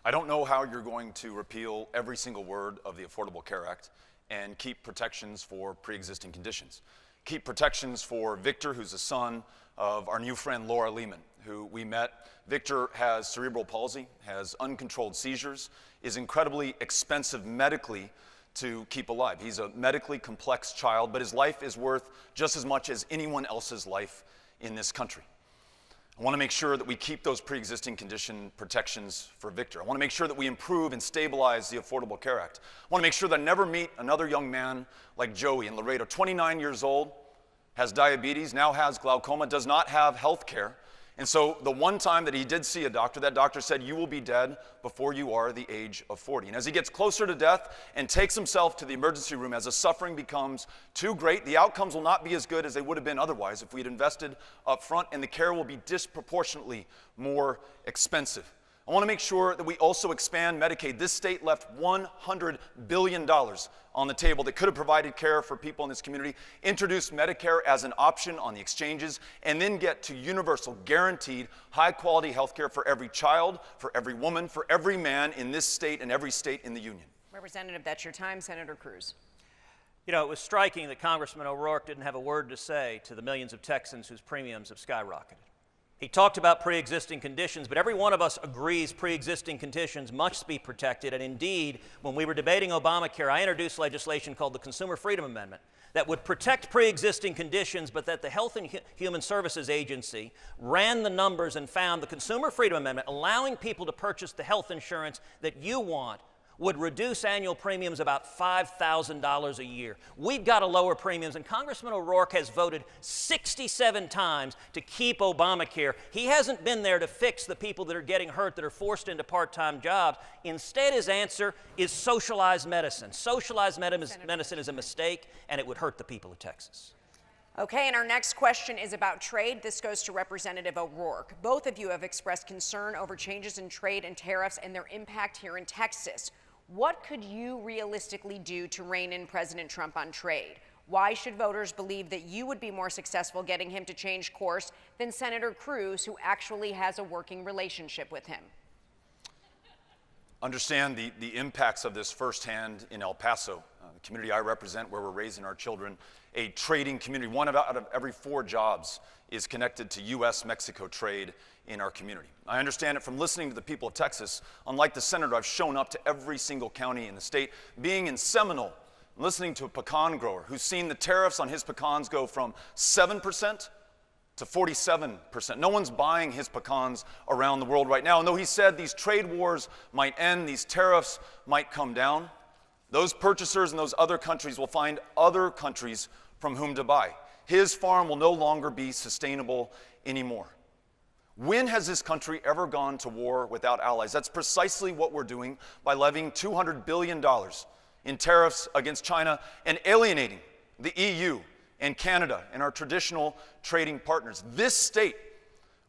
S7: I don't know how you're going to repeal every single word of the Affordable Care Act and keep protections for pre-existing conditions. Keep protections for Victor, who's the son of our new friend Laura Lehman, who we met. Victor has cerebral palsy, has uncontrolled seizures, is incredibly expensive medically to keep alive. He's a medically complex child, but his life is worth just as much as anyone else's life in this country. I want to make sure that we keep those pre-existing condition protections for Victor. I want to make sure that we improve and stabilize the Affordable Care Act. I want to make sure that I never meet another young man like Joey in Laredo, 29 years old, has diabetes, now has glaucoma, does not have health care. And so the one time that he did see a doctor, that doctor said, you will be dead before you are the age of 40. And as he gets closer to death and takes himself to the emergency room, as the suffering becomes too great, the outcomes will not be as good as they would have been otherwise if we had invested up front, and the care will be disproportionately more expensive. I want to make sure that we also expand Medicaid. This state left $100 billion on the table that could have provided care for people in this community, introduce Medicare as an option on the exchanges, and then get to universal, guaranteed, high-quality health care for every child, for every woman, for every man in this state and every state in the union.
S5: Representative, that's your time. Senator Cruz.
S8: You know, it was striking that Congressman O'Rourke didn't have a word to say to the millions of Texans whose premiums have skyrocketed. He talked about pre-existing conditions, but every one of us agrees pre-existing conditions must be protected. And indeed, when we were debating Obamacare, I introduced legislation called the Consumer Freedom Amendment that would protect pre-existing conditions, but that the Health and Human Services Agency ran the numbers and found the Consumer Freedom Amendment, allowing people to purchase the health insurance that you want, would reduce annual premiums about $5,000 a year. We've got to lower premiums, and Congressman O'Rourke has voted 67 times to keep Obamacare. He hasn't been there to fix the people that are getting hurt, that are forced into part-time jobs. Instead, his answer is socialized medicine. Socialized medicine is a mistake, and it would hurt the people of Texas.
S5: Okay, and our next question is about trade. This goes to Representative O'Rourke. Both of you have expressed concern over changes in trade and tariffs and their impact here in Texas. What could you realistically do to rein in President Trump on trade? Why should voters believe that you would be more successful getting him to change course than Senator Cruz, who actually has a working relationship with him?
S7: Understand the impacts of this firsthand in El Paso, the community I represent, where we're raising our children, a trading community. One out of every 4 jobs is connected to U.S.-Mexico trade in our community. I understand it from listening to the people of Texas. Unlike the senator, I've shown up to every single county in the state. Being in Seminole, listening to a pecan grower who's seen the tariffs on his pecans go from 7% to 47%. No one's buying his pecans around the world right now. And though he said these trade wars might end, these tariffs might come down, those purchasers in those other countries will find other countries from whom to buy. His farm will no longer be sustainable anymore. When has this country ever gone to war without allies? That's precisely what we're doing by levying $200 billion in tariffs against China and alienating the EU and Canada and our traditional trading partners. This state,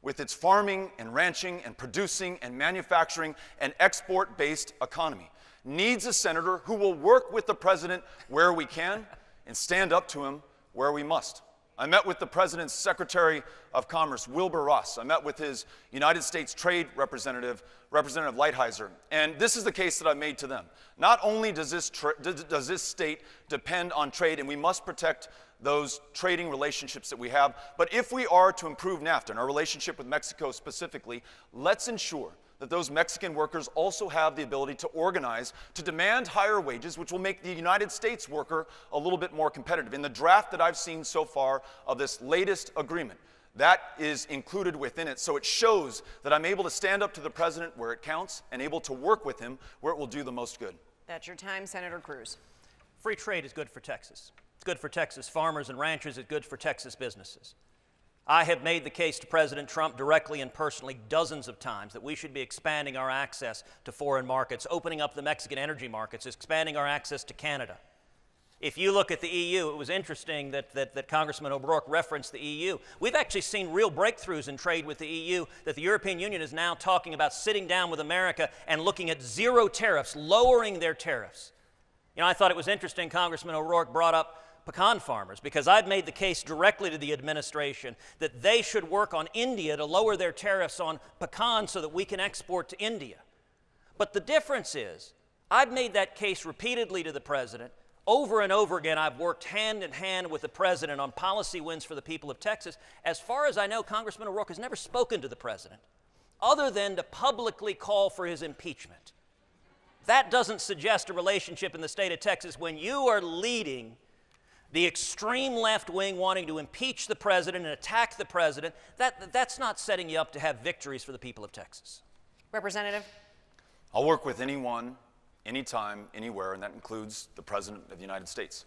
S7: with its farming and ranching and producing and manufacturing and export-based economy, needs a senator who will work with the president where we can and stand up to him where we must. I met with the president's Secretary of Commerce, Wilbur Ross. I met with his United States Trade Representative, Representative Lighthizer. And this is the case that I made to them. Not only does this state depend on trade, and we must protect those trading relationships that we have, but if we are to improve NAFTA and our relationship with Mexico specifically, let's ensure that those Mexican workers also have the ability to organize, to demand higher wages, which will make the United States worker a little bit more competitive. In the draft that I've seen so far of this latest agreement, that is included within it. So it shows that I'm able to stand up to the president where it counts and able to work with him where it will do the most good.
S5: That's your time, Senator Cruz.
S8: Free trade is good for Texas. It's good for Texas farmers and ranchers. It's good for Texas businesses. I have made the case to President Trump directly and personally dozens of times that we should be expanding our access to foreign markets, opening up the Mexican energy markets, expanding our access to Canada. If you look at the EU, it was interesting that Congressman O'Rourke referenced the EU. We've actually seen real breakthroughs in trade with the EU, that the European Union is now talking about sitting down with America and looking at zero tariffs, lowering their tariffs. You know, I thought it was interesting Congressman O'Rourke brought up pecan farmers, because I've made the case directly to the administration that they should work on India to lower their tariffs on pecans so that we can export to India. But the difference is, I've made that case repeatedly to the president. Over and over again, I've worked hand in hand with the president on policy wins for the people of Texas. As far as I know, Congressman O'Rourke has never spoken to the president, other than to publicly call for his impeachment. That doesn't suggest a relationship in the state of Texas when you are leading the extreme left wing wanting to impeach the president and attack the president. That's not setting you up to have victories for the people of Texas.
S5: Representative?
S7: I'll work with anyone, anytime, anywhere, and that includes the President of the United States.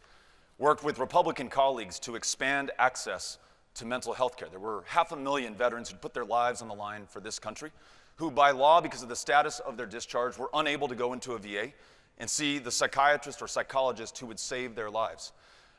S7: Worked with Republican colleagues to expand access to mental health care. There were 500,000 veterans who put their lives on the line for this country, who by law, because of the status of their discharge, were unable to go into a VA and see the psychiatrist or psychologist who would save their lives.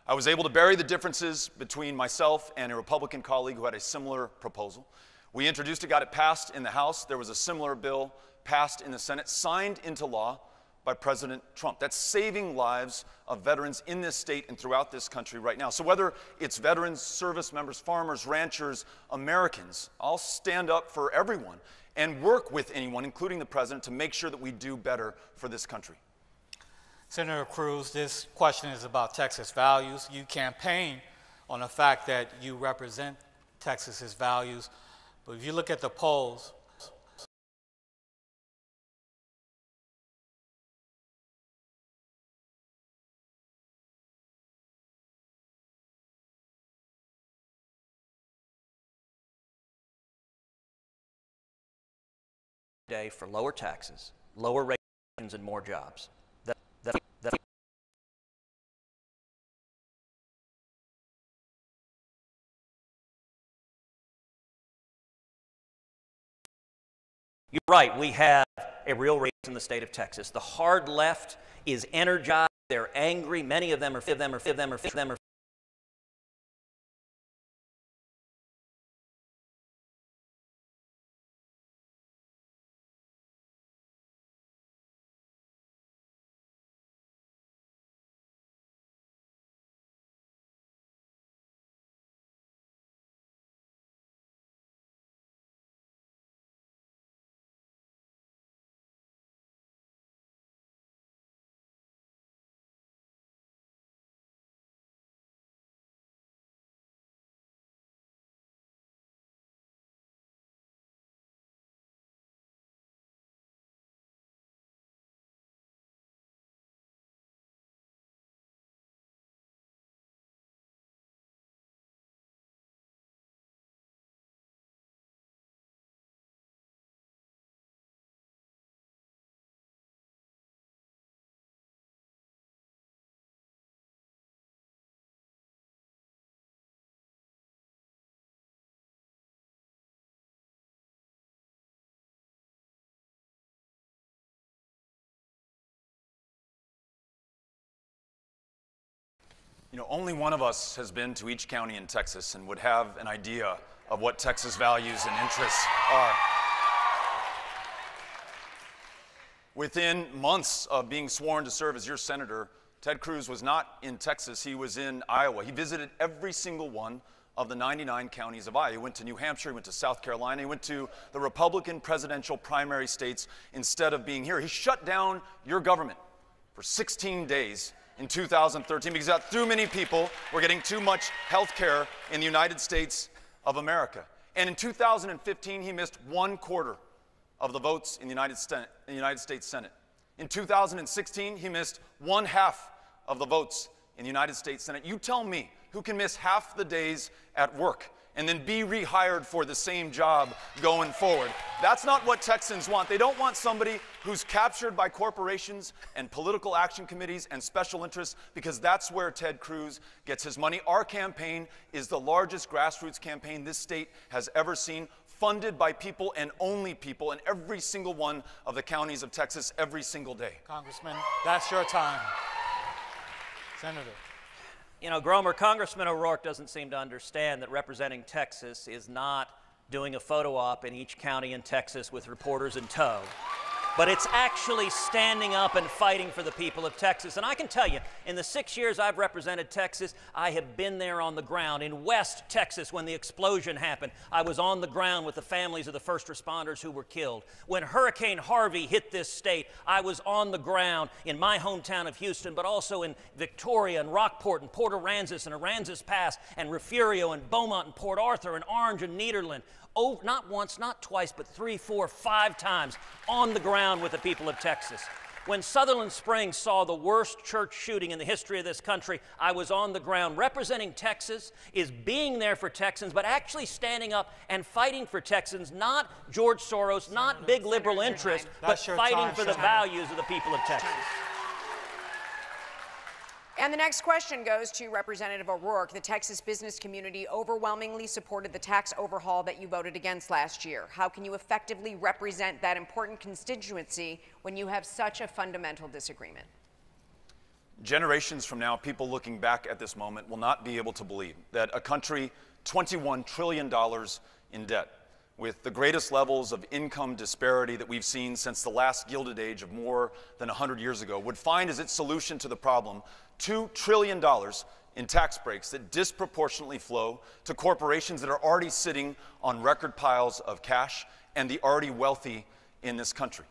S7: I was able to bury the differences between myself and a Republican colleague who had a similar proposal. We introduced it, got it passed in the House. There was a similar bill passed in the Senate, signed into law by President Trump. That's saving lives of veterans in this state and throughout this country right now. So whether it's veterans, service members, farmers, ranchers, Americans, I'll stand up for everyone and work with anyone, including the president, to make sure that we do better for this country.
S6: Senator Cruz, this question is about Texas values. You campaign on the fact that you represent Texas's values, but if you look at the polls,
S8: day for lower taxes, lower regulations, and more jobs. You're right, we have a real race in the state of Texas. The hard left is energized, they're angry, many of them are
S7: You know, only one of us has been to each county in Texas and would have an idea of what Texas values and interests are. Within months of being sworn to serve as your senator, Ted Cruz was not in Texas, he was in Iowa. He visited every single one of the 99 counties of Iowa. He went to New Hampshire, he went to South Carolina, he went to the Republican presidential primary states instead of being here. He shut down your government for 16 days in 2013 because too many people were getting too much health care in the United States of America. And in 2015, he missed 1/4 of the votes in the United States Senate. In 2016, he missed 1/2 of the votes in the United States Senate. You tell me who can miss half the days at work and then be rehired for the same job going forward. That's not what Texans want. They don't want somebody who's captured by corporations and political action committees and special interests, because that's where Ted Cruz gets his money. Our campaign is the largest grassroots campaign this state has ever seen, funded by people and only people in every single one of the counties of Texas every single day.
S6: Congressman, that's your time. Senator.
S8: You know, Gromer, Congressman O'Rourke doesn't seem to understand that representing Texas is not doing a photo op in each county in Texas with reporters in tow, but it's actually standing up and fighting for the people of Texas. And I can tell you, in the 6 years I've represented Texas, I have been there on the ground. In West Texas, when the explosion happened, I was on the ground with the families of the first responders who were killed. When Hurricane Harvey hit this state, I was on the ground in my hometown of Houston, but also in Victoria and Rockport and Port Aransas and Aransas Pass and Refugio and Beaumont and Port Arthur and Orange and Nederland. Oh, not once, not twice, but 3, 4, 5 times on the ground with the people of Texas. When Sutherland Springs saw the worst church shooting in the history of this country, I was on the ground. Representing Texas is being there for Texans, but actually standing up and fighting for Texans, not George Soros, not big liberal interests, but fighting for the values of the people of Texas.
S5: And the next question goes to Representative O'Rourke. The Texas business community overwhelmingly supported the tax overhaul that you voted against last year. How can you effectively represent that important constituency when you have such a fundamental disagreement?
S7: Generations from now, people looking back at this moment will not be able to believe that a country $21 trillion in debt, with the greatest levels of income disparity that we've seen since the last Gilded Age of more than 100 years ago, would find as its solution to the problem $2 trillion in tax breaks that disproportionately flow to corporations that are already sitting on record piles of cash and the already wealthy in this country.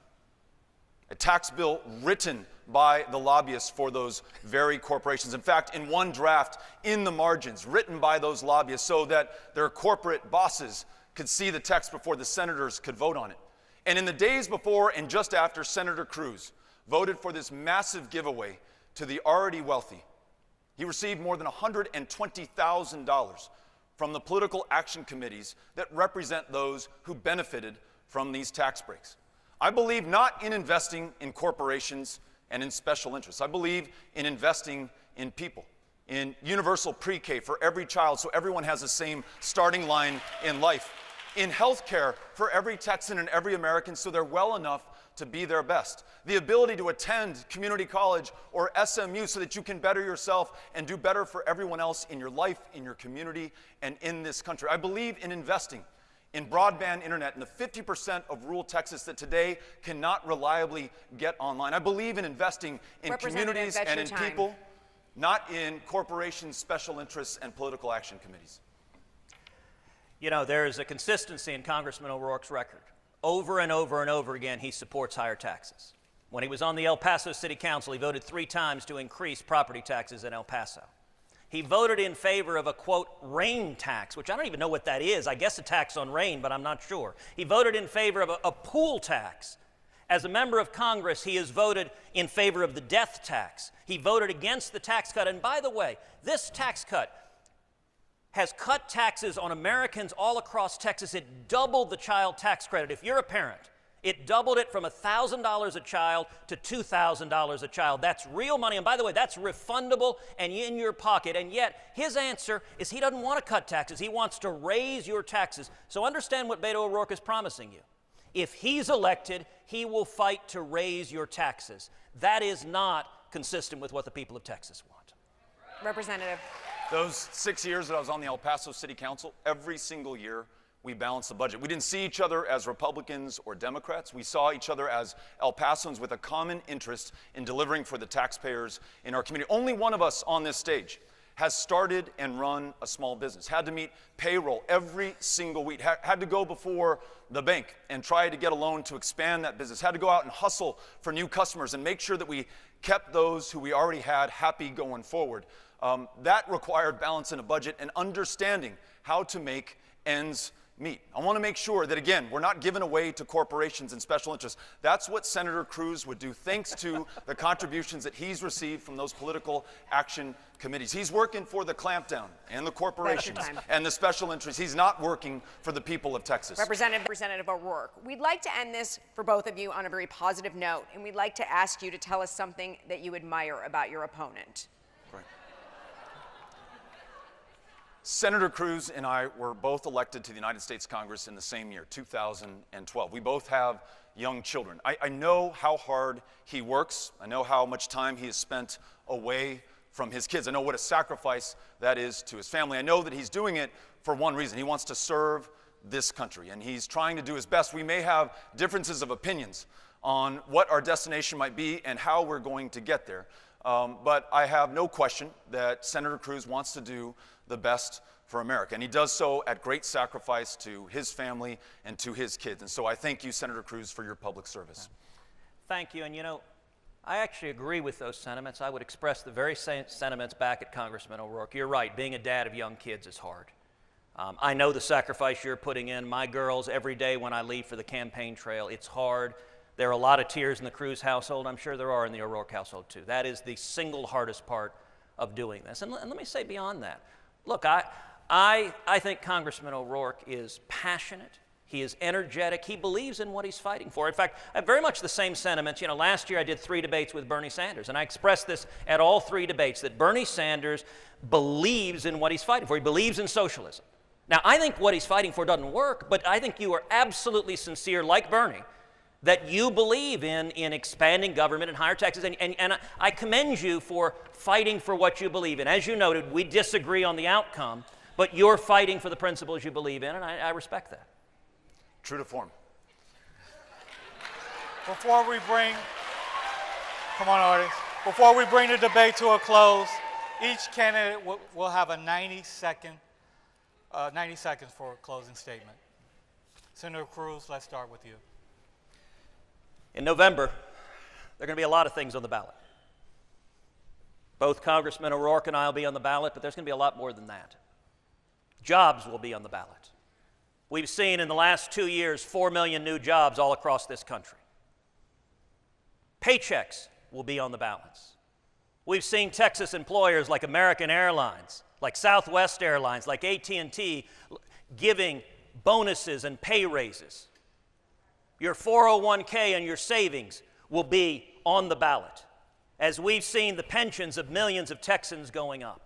S7: A tax bill written by the lobbyists for those very corporations. In fact, in one draft, in the margins, written by those lobbyists so that their corporate bosses could see the text before the senators could vote on it. And in the days before and just after Senator Cruz voted for this massive giveaway to the already wealthy, he received more than $120,000 from the political action committees that represent those who benefited from these tax breaks. I believe not in investing in corporations and in special interests. I believe in investing in people, in universal pre-K for every child so everyone has the same starting line in life, in health care for every Texan and every American so they're well enough to be their best, the ability to attend community college or SMU so that you can better yourself and do better for everyone else in your life, in your community, and in this country. I believe in investing in broadband internet in the 50% of rural Texas that today cannot reliably get online. I believe in investing in communities and in people, not in corporations, special interests, and political action committees.
S8: You know, there is a consistency in Congressman O'Rourke's record. Over and over and over again, he supports higher taxes. When he was on the El Paso City Council, he voted 3 times to increase property taxes in El Paso. He voted in favor of a, quote, rain tax, which I don't even know what that is. I guess a tax on rain, but I'm not sure. He voted in favor of a pool tax. As a member of Congress, he has voted in favor of the death tax. He voted against the tax cut. And by the way, this tax cut has cut taxes on Americans all across Texas. It doubled the child tax credit. If you're a parent, it doubled it from $1,000 a child to $2,000 a child. That's real money. And by the way, that's refundable and in your pocket. And yet, his answer is he doesn't want to cut taxes. He wants to raise your taxes. So understand what Beto O'Rourke is promising you. If he's elected, he will fight to raise your taxes. That is not consistent with what the people of Texas want.
S5: Representative.
S7: Those 6 years that I was on the El Paso City Council, every single year we balanced the budget. We didn't see each other as Republicans or Democrats. We saw each other as El Pasoans with a common interest in delivering for the taxpayers in our community. Only one of us on this stage has started and run a small business, had to meet payroll every single week, had to go before the bank and try to get a loan to expand that business, had to go out and hustle for new customers and make sure that we kept those who we already had happy going forward. That required balance in a budget and understanding how to make ends meet. I want to make sure that, again, we're not giving away to corporations and special interests. That's what Senator Cruz would do, thanks to the contributions that he's received from those political action committees. He's working for the clampdown and the corporations and the special interests. He's not working for the people of Texas.
S5: Representative O'Rourke, we'd like to end this for both of you on a very positive note, and we'd like to ask you to tell us something that you admire about your opponent.
S7: Right. Senator Cruz and I were both elected to the United States Congress in the same year, 2012. We both have young children. I know how hard he works. I know how much time he has spent away from his kids. I know what a sacrifice that is to his family. I know that he's doing it for one reason. He wants to serve this country, and he's trying to do his best. We may have differences of opinions on what our destination might be and how we're going to get there. But I have no question that Senator Cruz wants to do the best for America, and he does so at great sacrifice to his family and to his kids. And so I thank you, Senator Cruz, for your public service.
S8: Thank you. And you know, I actually agree with those sentiments. I would express the very same sentiments back at Congressman O'Rourke. You're right, being a dad of young kids is hard. I know the sacrifice you're putting in. My girls, every day when I leave for the campaign trail, it's hard. There are a lot of tears in the Cruz household. I'm sure there are in the O'Rourke household too. That is the single hardest part of doing this. And let me say beyond that, look, I think Congressman O'Rourke is passionate. He is energetic. He believes in what he's fighting for. In fact, I have very much the same sentiments. You know, last year I did 3 debates with Bernie Sanders, and I expressed this at all 3 debates, that Bernie Sanders believes in what he's fighting for. He believes in socialism. Now, I think what he's fighting for doesn't work, but I think you are absolutely sincere, like Bernie, that you believe in expanding government and higher taxes, and I commend you for fighting for what you believe in. As you noted, we disagree on the outcome, but you're fighting for the principles you believe in, and I respect that.
S7: True to form.
S6: Before we bring, come on, artists. Before we bring the debate to a close, each candidate will have a 90 seconds for a closing statement. Senator Cruz, let's start with you.
S8: In November, there are going to be a lot of things on the ballot. Both Congressman O'Rourke and I will be on the ballot, but there's going to be a lot more than that. Jobs will be on the ballot. We've seen in the last 2 years 4 million new jobs all across this country. Paychecks will be on the ballots. We've seen Texas employers like American Airlines, like Southwest Airlines, like AT&T giving bonuses and pay raises. Your 401k and your savings will be on the ballot, as we've seen the pensions of millions of Texans going up.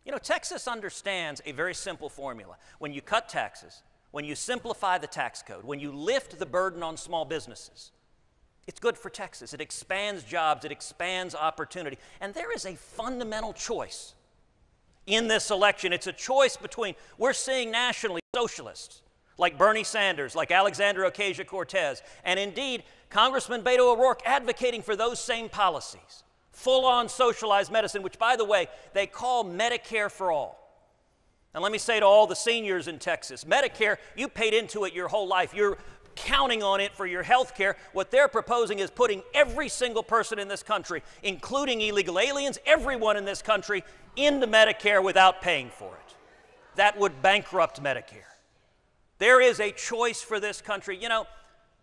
S8: You know, Texas understands a very simple formula. When you cut taxes, when you simplify the tax code, when you lift the burden on small businesses, it's good for Texas. It expands jobs, it expands opportunity. And there is a fundamental choice in this election. It's a choice between, we're seeing nationally, socialists like Bernie Sanders, like Alexandria Ocasio-Cortez, and indeed, Congressman Beto O'Rourke advocating for those same policies. Full-on socialized medicine, which, by the way, they call Medicare for all. And let me say to all the seniors in Texas, Medicare, you paid into it your whole life. You're counting on it for your health care. What they're proposing is putting every single person in this country, including illegal aliens, everyone in this country, into Medicare without paying for it. That would bankrupt Medicare. There is a choice for this country. You know,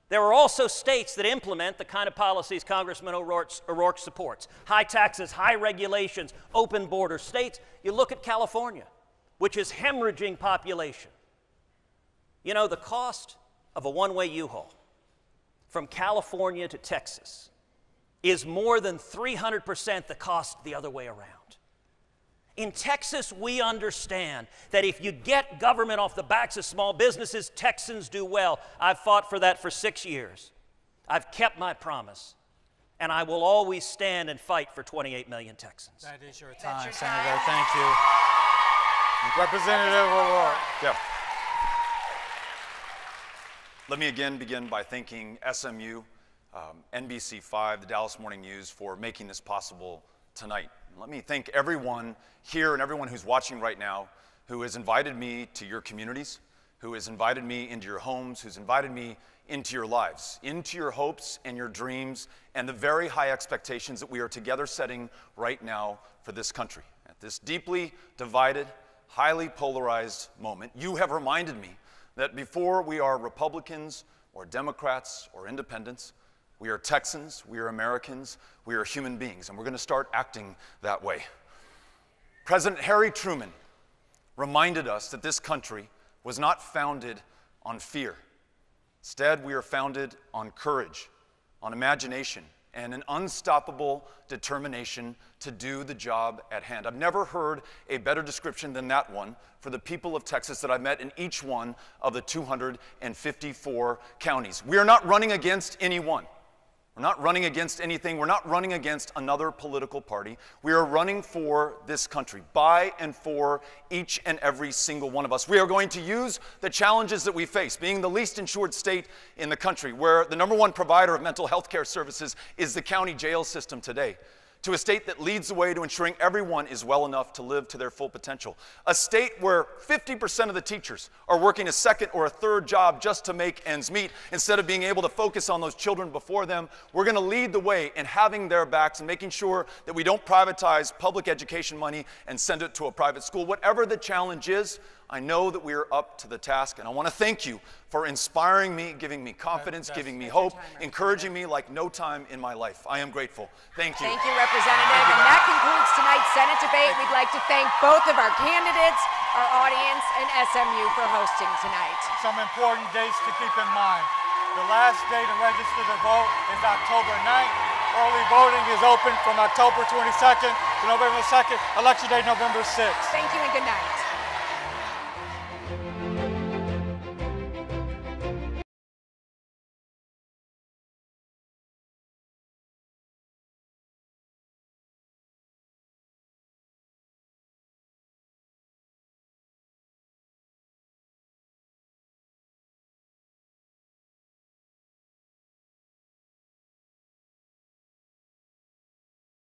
S8: there are also states that implement the kind of policies Congressman O'Rourke supports. High taxes, high regulations, open border states. You look at California, which is hemorrhaging population. You know, the cost of a one-way U-Haul from California to Texas is more than 300% the cost the other way around. In Texas, we understand that if you get government off the backs of small businesses, Texans do well. I've fought for that for 6 years. I've kept my promise. and I will always stand and fight for 28 million Texans.
S6: That is your time, Senator. Thank you. Representative O'Rourke.
S7: Yeah. Let me again begin by thanking SMU, NBC5, the Dallas Morning News for making this possible tonight. Let me thank everyone here and everyone who's watching right now who has invited me to your communities, who has invited me into your homes, who's invited me into your lives, into your hopes and your dreams, and the very high expectations that we are together setting right now for this country. At this deeply divided, highly polarized moment, you have reminded me that before we are Republicans or Democrats or independents, we are Texans, we are Americans, we are human beings, and we're going to start acting that way. President Harry Truman reminded us that this country was not founded on fear. Instead, we are founded on courage, on imagination, and an unstoppable determination to do the job at hand. I've never heard a better description than that one for the people of Texas that I've met in each one of the 254 counties. We are not running against anyone. We're not running against anything. We're not running against another political party. We are running for this country, by and for each and every single one of us. We are going to use the challenges that we face, being the least insured state in the country, where the #1 provider of mental health care services is the county jail system today, to a state that leads the way to ensuring everyone is well enough to live to their full potential. A state where 50% of the teachers are working a second or a third job just to make ends meet instead of being able to focus on those children before them. We're going to lead the way in having their backs and making sure that we don't privatize public education money and send it to a private school. Whatever the challenge is, I know that we are up to the task, and I want to thank you for inspiring me, giving me confidence, giving me hope, encouraging me like no time in my life. I am grateful. Thank you.
S5: Thank you, Representative. And that concludes tonight's Senate debate. We'd like to thank both of our candidates, our audience, and SMU for hosting tonight.
S6: Some important dates to keep in mind. The last day to register to vote is October 9th. Early voting is open from October 22nd to November 2nd. Election day, November 6th.
S5: Thank you and good night.